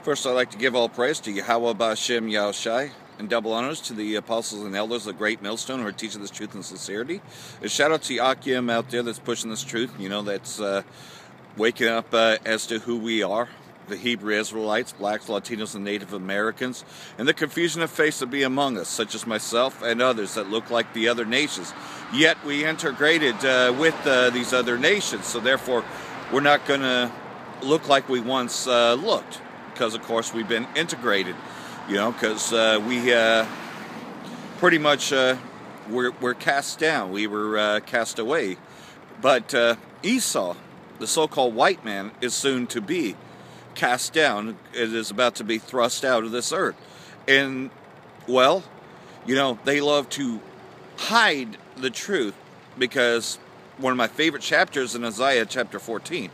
First, I'd like to give all praise to Yahweh Ba'Shem Yahushai, and double honors to the apostles and elders of the Great Millstone who are teaching this truth in sincerity. A shout out to Akim out there that's pushing this truth, that's waking up as to who we are, the Hebrew Israelites, blacks, Latinos, and Native Americans, and the confusion of faith that be among us, such as myself and others that look like the other nations. Yet we integrated with these other nations, so therefore we're not going to look like we once looked, because of course we've been integrated, because we pretty much we're cast down. We were cast away. But Esau, the so-called white man, is soon to be cast down. It is about to be thrust out of this earth. And, well, they love to hide the truth, because one of my favorite chapters in Isaiah chapter 14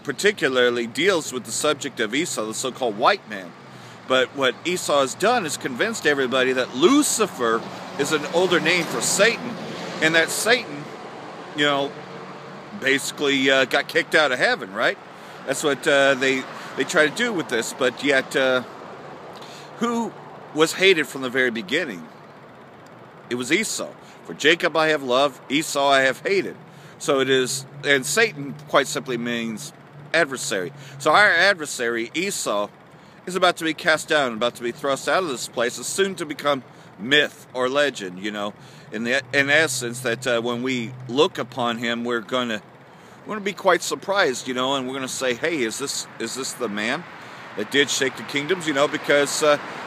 particularly deals with the subject of Esau, the so-called white man. But what Esau has done is convinced everybody that Lucifer is an older name for Satan, and that Satan, basically got kicked out of heaven, right? That's what they try to do with this. But yet, who was hated from the very beginning? It was Esau. For Jacob I have loved, Esau I have hated. So it is, and Satan quite simply means adversary. So our adversary, Esau, is about to be cast down, about to be thrust out of this place, is soon to become myth or legend, in essence, that when we look upon him, we're going to be quite surprised, and we're going to say, hey, is this the man that did shake the kingdoms, because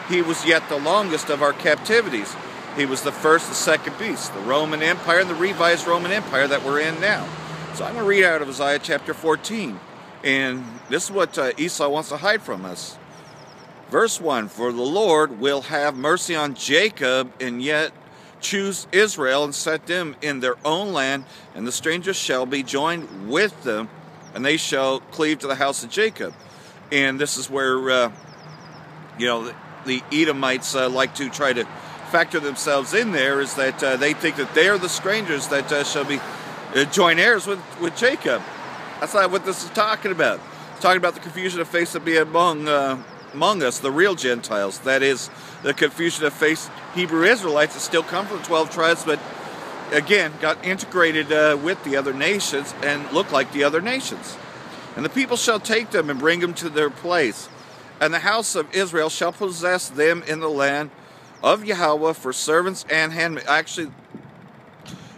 he was yet the longest of our captivities. He was the first, the second beast, the Roman Empire, and the revised Roman Empire that we're in now. So I'm going to read out of Isaiah chapter 14, and this is what Esau wants to hide from us. Verse 1, for the Lord will have mercy on Jacob, and yet choose Israel, and set them in their own land, and the strangers shall be joined with them, and they shall cleave to the house of Jacob. And this is where, the Edomites like to try to factor themselves in there, is that they think that they are the strangers that shall be joint heirs with Jacob. That's not what this is talking about. It's talking about the confusion of faith that be among us, the real Gentiles. That is, the confusion of faith Hebrew Israelites that still come from the 12 tribes, but again, got integrated with the other nations and look like the other nations. And the people shall take them and bring them to their place. And the house of Israel shall possess them in the land of Yahweh for servants and handmaids. Actually,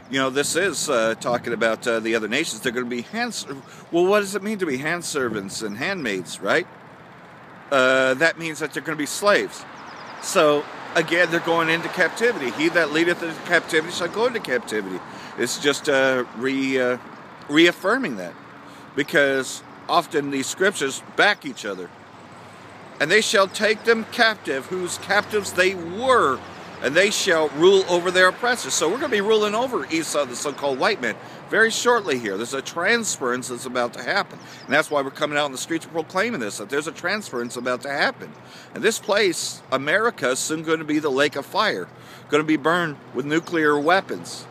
this is talking about the other nations. They're going to be well, what does it mean to be handservants and handmaids, right? That means that they're going to be slaves. So, again, they're going into captivity. He that leadeth into captivity shall go into captivity. It's just reaffirming that. Because often these scriptures back each other. And they shall take them captive, whose captives they were, and they shall rule over their oppressors. So we're going to be ruling over Esau, the so-called white man, very shortly here. There's a transference that's about to happen. And that's why we're coming out in the streets proclaiming this, that there's a transference about to happen. And this place, America, is soon going to be the lake of fire, going to be burned with nuclear weapons,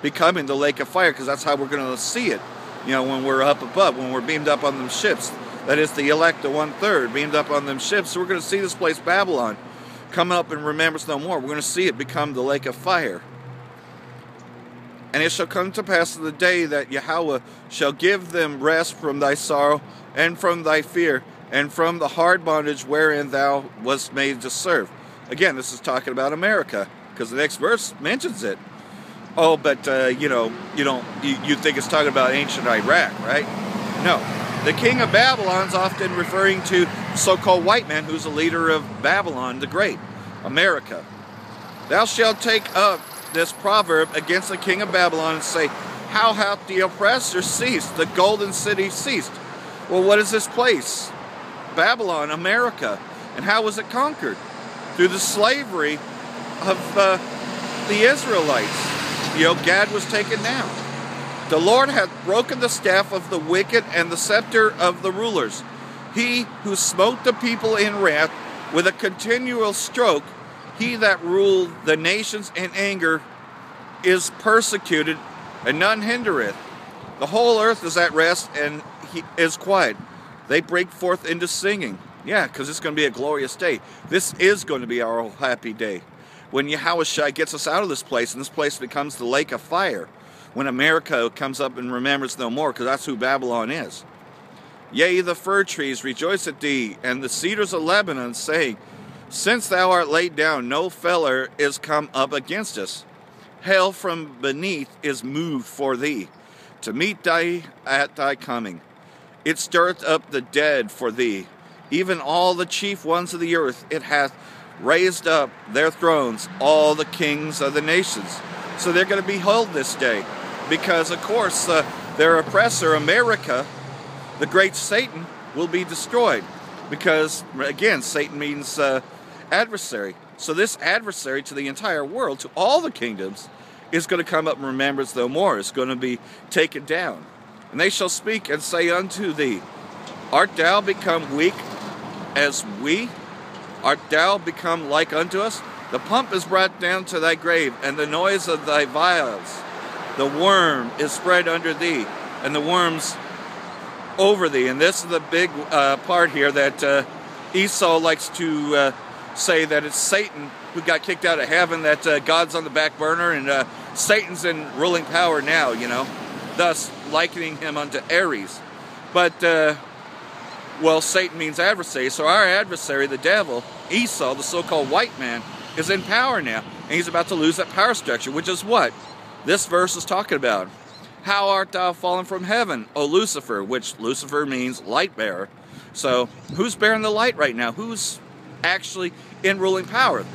becoming the lake of fire, because that's how we're going to see it, when we're up above, when we're beamed up on them ships. That is, the elect, the 1/3, beamed up on them ships. So we're going to see this place, Babylon, come up and remembers no more. We're going to see it become the lake of fire. And it shall come to pass in the day that Yahweh shall give them rest from thy sorrow, and from thy fear, and from the hard bondage wherein thou wast made to serve. Again, this is talking about America, because the next verse mentions it. Oh, but you think it's talking about ancient Iraq, right? No. The king of Babylon is often referring to the so-called white man who's the leader of Babylon the Great, America. Thou shalt take up this proverb against the king of Babylon and say, how hath the oppressor ceased, the golden city ceased? Well, what is this place? Babylon, America. And how was it conquered? Through the slavery of the Israelites. Gad was taken down. The Lord hath broken the staff of the wicked and the scepter of the rulers. He who smote the people in wrath with a continual stroke, he that ruled the nations in anger, is persecuted, and none hindereth. The whole earth is at rest, and he is quiet. They break forth into singing. Yeah, because it's going to be a glorious day. This is going to be our happy day. When Yahushua gets us out of this place, and this place becomes the lake of fire. When America comes up and remembers no more, because that's who Babylon is. Yea, the fir trees rejoice at thee, and the cedars of Lebanon, saying, since thou art laid down, no feller is come up against us. Hell from beneath is moved for thee, to meet thee at thy coming. It stirreth up the dead for thee, even all the chief ones of the earth. It hath raised up their thrones, all the kings of the nations. So they're going to behold this day, because of course their oppressor, America, the great Satan, will be destroyed. Because, again, Satan means adversary. So this adversary to the entire world, to all the kingdoms, is going to come up and remembers no more. It's going to be taken down. And they shall speak and say unto thee, art thou become weak as we? Art thou become like unto us? The pump is brought down to thy grave, and the noise of thy vials. The worm is spread under thee, and the worms over thee. And this is the big part here that Esau likes to say, that it's Satan who got kicked out of heaven, that God's on the back burner, and Satan's in ruling power now, you know, thus likening him unto Ares. But, well, Satan means adversary, so our adversary, the devil, Esau, the so-called white man, is in power now, and he's about to lose that power structure, which is what this verse is talking about. How art thou fallen from heaven, O Lucifer, which Lucifer means light bearer. So, who's bearing the light right now? Who's actually in ruling power?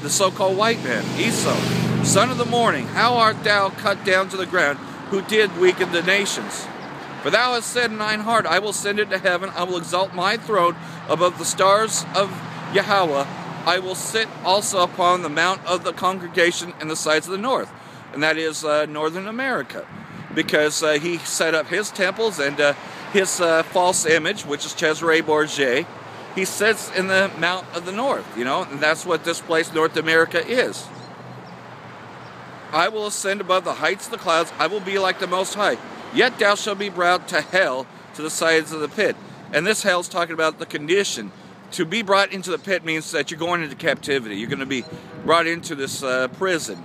The so-called white man, Esau. Son of the morning, how art thou cut down to the ground, who did weaken the nations? For thou hast said in thine heart, I will send it to heaven, I will exalt my throne above the stars of Yahweh. I will sit also upon the mount of the congregation in the sides of the north. And that is Northern America. Because he set up his temples and his false image, which is Cesare Borgia. He sits in the mount of the north, you know, and that's what this place, North America, is. I will ascend above the heights of the clouds. I will be like the Most High. Yet thou shalt be brought to hell, to the sides of the pit. And this hell is talking about the condition. To be brought into the pit means that you're going into captivity. You're going to be brought into this prison.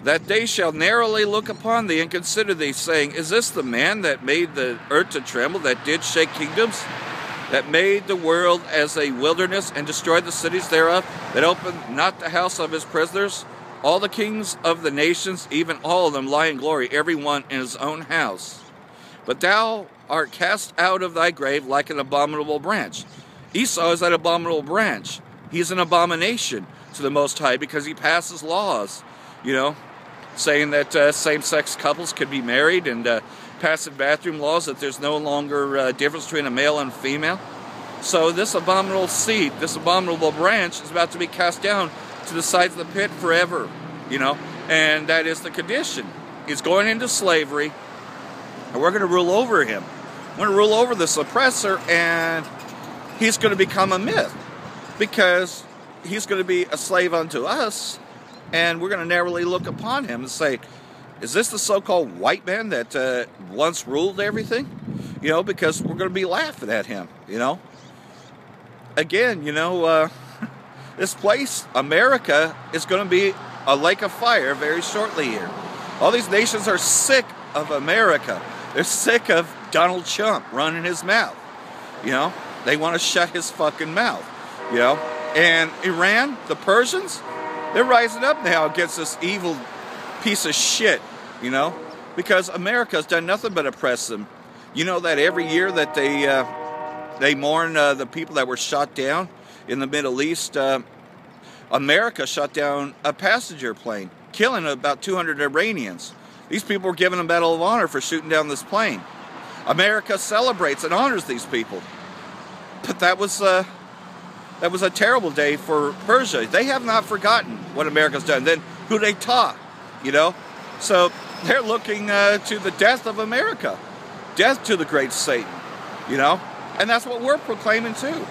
That they shall narrowly look upon thee and consider thee, saying, is this the man that made the earth to tremble, that did shake kingdoms, that made the world as a wilderness, and destroyed the cities thereof, that opened not the house of his prisoners? All the kings of the nations, even all of them, lie in glory, every one in his own house. But thou art cast out of thy grave like an abominable branch. Esau is that abominable branch. He's an abomination to the Most High because he passes laws, you know, saying that same-sex couples could be married, and passing bathroom laws that there's no longer difference between a male and a female. So this abominable seed, this abominable branch, is about to be cast down to the sides of the pit forever, you know, and that is the condition. He's going into slavery, and we're going to rule over him. We're going to rule over this oppressor, and he's going to become a myth, because he's going to be a slave unto us, and we're going to narrowly look upon him and say, is this the so-called white man that once ruled everything? You know, because we're going to be laughing at him, you know. Again, you know, this place, America, is going to be a lake of fire very shortly here. All these nations are sick of America. They're sick of Donald Trump running his mouth. You know, they want to shut his fucking mouth. You know, and Iran, the Persians, they're rising up now against this evil piece of shit, you know, because America's done nothing but oppress them. You know that every year that they mourn the people that were shot down in the Middle East, America shot down a passenger plane, killing about 200 Iranians. These people were given a Medal of Honor for shooting down this plane. America celebrates and honors these people. But that was a terrible day for Persia. They have not forgotten what America's done. Then who they taught, you know? So they're looking to the death of America. Death to the great Satan, you know? And that's what we're proclaiming too.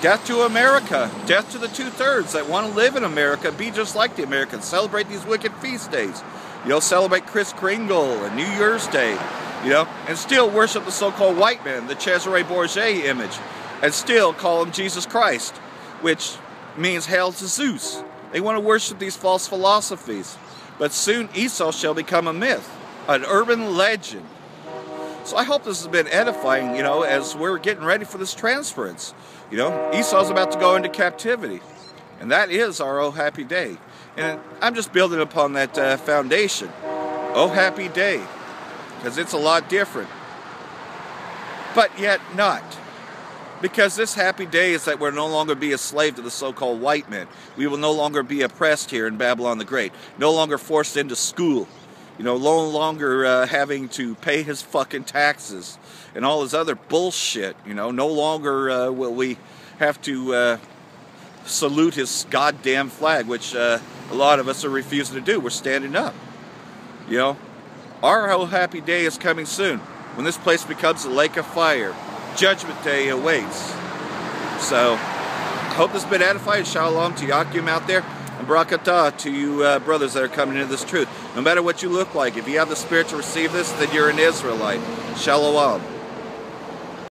Death to America. Death to the two-thirds that want to live in America, be just like the Americans. Celebrate these wicked feast days. You know, celebrate Kris Kringle and New Year's Day. you know, and still worship the so-called white man, the Cesare Borgia image, and still call him Jesus Christ, which means hail to Zeus. They want to worship these false philosophies. But soon Esau shall become a myth, an urban legend. So I hope this has been edifying, you know, as we're getting ready for this transference. You know, Esau's about to go into captivity. And that is our oh happy day. And I'm just building upon that foundation. Oh happy day. Because it's a lot different. But yet not. Because this happy day is that we'll no longer be a slave to the so-called white men. We will no longer be oppressed here in Babylon the Great. No longer forced into school. You know, no longer having to pay his fucking taxes and all his other bullshit. You know, no longer will we have to salute his goddamn flag, which a lot of us are refusing to do. We're standing up. You know, our oh happy day is coming soon when this place becomes a lake of fire. Judgment Day awaits. So, I hope this has been edifying. Shalom to Yakim out there. And barakatah to you brothers that are coming into this truth. No matter what you look like, if you have the spirit to receive this, then you're an Israelite. Shalom.